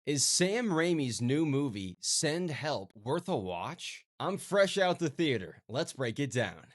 Is Sam Raimi's new movie, Send Help, worth a watch? I'm fresh out the theater. Let's break it down.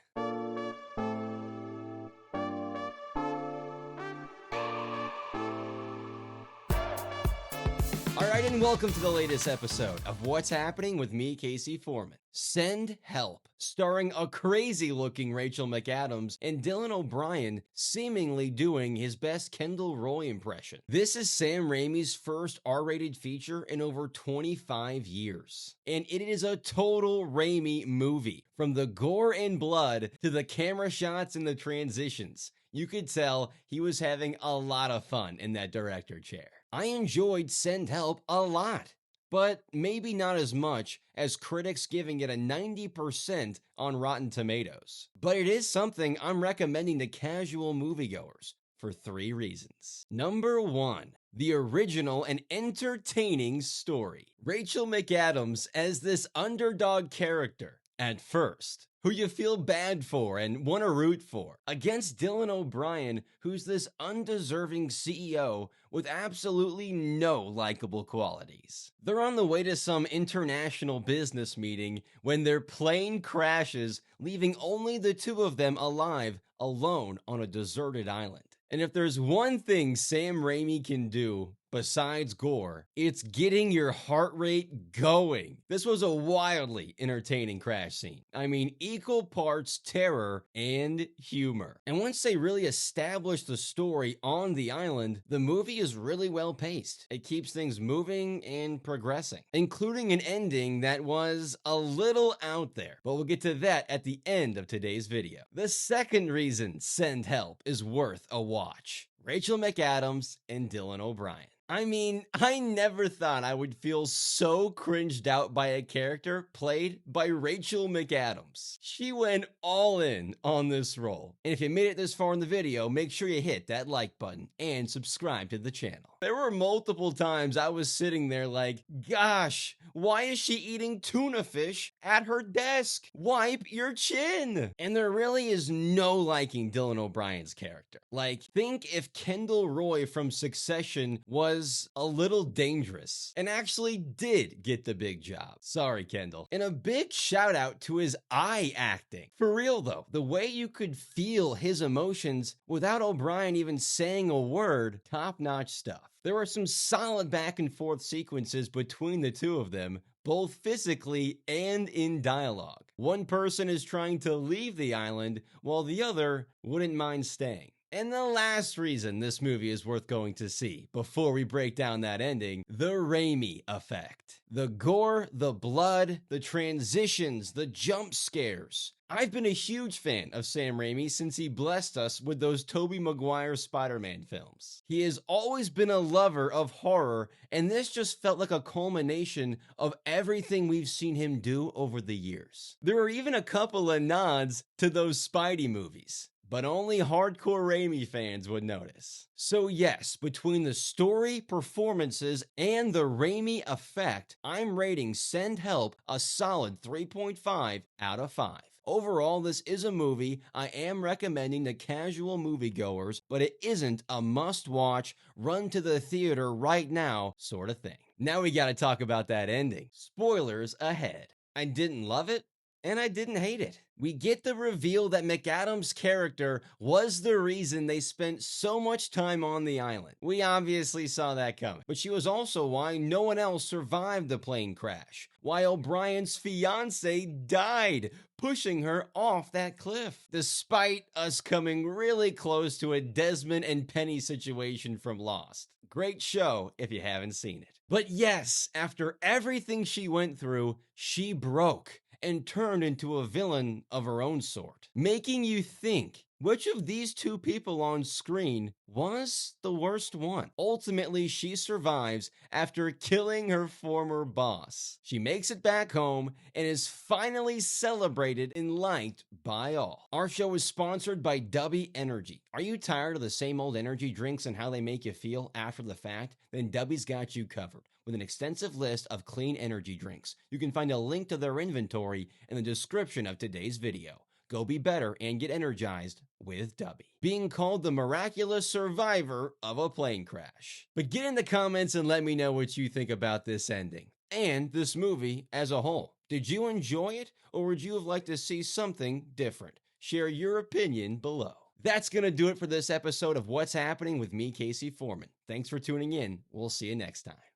Alright, and welcome to the latest episode of What's Happening with me, Casey Foreman. Send Help, starring a crazy-looking Rachel McAdams and Dylan O'Brien seemingly doing his best Kendall Roy impression. This is Sam Raimi's first R-rated feature in over 25 years. And it is a total Raimi movie. From the gore and blood to the camera shots and the transitions. You could tell he was having a lot of fun in that director chair. I enjoyed Send Help a lot, but maybe not as much as critics giving it a 90% on Rotten Tomatoes. But it is something I'm recommending to casual moviegoers for 3 reasons. Number 1. The original and entertaining story. Rachel McAdams as this underdog character at first, who you feel bad for and want to root for, against Dylan O'Brien, who's this undeserving CEO with absolutely no likable qualities. They're on the way to some international business meeting when their plane crashes, leaving only the two of them alive, alone on a deserted island. And if there's one thing Sam Raimi can do, besides gore, it's getting your heart rate going. This was a wildly entertaining crash scene. I mean, equal parts terror and humor. And once they really establish the story on the island, the movie is really well paced. It keeps things moving and progressing, including an ending that was a little out there. But we'll get to that at the end of today's video. The second reason Send Help is worth a watch. Rachel McAdams and Dylan O'Brien. I mean, I never thought I would feel so cringed out by a character played by Rachel McAdams. She went all in on this role. And if you made it this far in the video, make sure you hit that like button and subscribe to the channel. There were multiple times I was sitting there like, gosh, why is she eating tuna fish at her desk? Wipe your chin. And there really is no liking Dylan O'Brien's character. Like, think if Kendall Roy from Succession was a little dangerous and actually did get the big job. Sorry, Kendall. And a big shout out to his eye acting. For real though, the way you could feel his emotions without O'Brien even saying a word, top-notch stuff. There were some solid back and forth sequences between the two of them, both physically and in dialogue. One person is trying to leave the island while the other wouldn't mind staying. And the last reason this movie is worth going to see, before we break down that ending, the Raimi effect. The gore, the blood, the transitions, the jump scares. I've been a huge fan of Sam Raimi since he blessed us with those Tobey Maguire Spider-Man films. He has always been a lover of horror, and this just felt like a culmination of everything we've seen him do over the years. There are even a couple of nods to those Spidey movies, but only hardcore Raimi fans would notice. So yes, between the story, performances, and the Raimi effect, I'm rating Send Help a solid 3.5 out of 5. Overall, this is a movie I am recommending to casual moviegoers, but it isn't a must-watch, run to the theater right now sort of thing. Now we gotta talk about that ending. Spoilers ahead. I didn't love it, and I didn't hate it. We get the reveal that McAdams' character was the reason they spent so much time on the island. We obviously saw that coming, but she was also why no one else survived the plane crash, why O'Brien's fiance died, pushing her off that cliff, despite us coming really close to a Desmond and Penny situation from Lost. Great show if you haven't seen it. But yes, after everything she went through, she broke and turned into a villain of her own sort, making you think which of these two people on screen was the worst one. Ultimately, she survives after killing her former boss. She makes it back home and is finally celebrated and liked by all. Our show is sponsored by Dubby Energy. Are you tired of the same old energy drinks and how they make you feel after the fact? Then Dubby's got you covered with an extensive list of clean energy drinks. You can find a link to their inventory in the description of today's video. go be better and get energized with Tubby, being called the miraculous survivor of a plane crash. But get in the comments and let me know what you think about this ending and this movie as a whole. Did you enjoy it, or would you have liked to see something different? Share your opinion below. That's going to do it for this episode of What's Happening with me, Casey Foreman. Thanks for tuning in. We'll see you next time.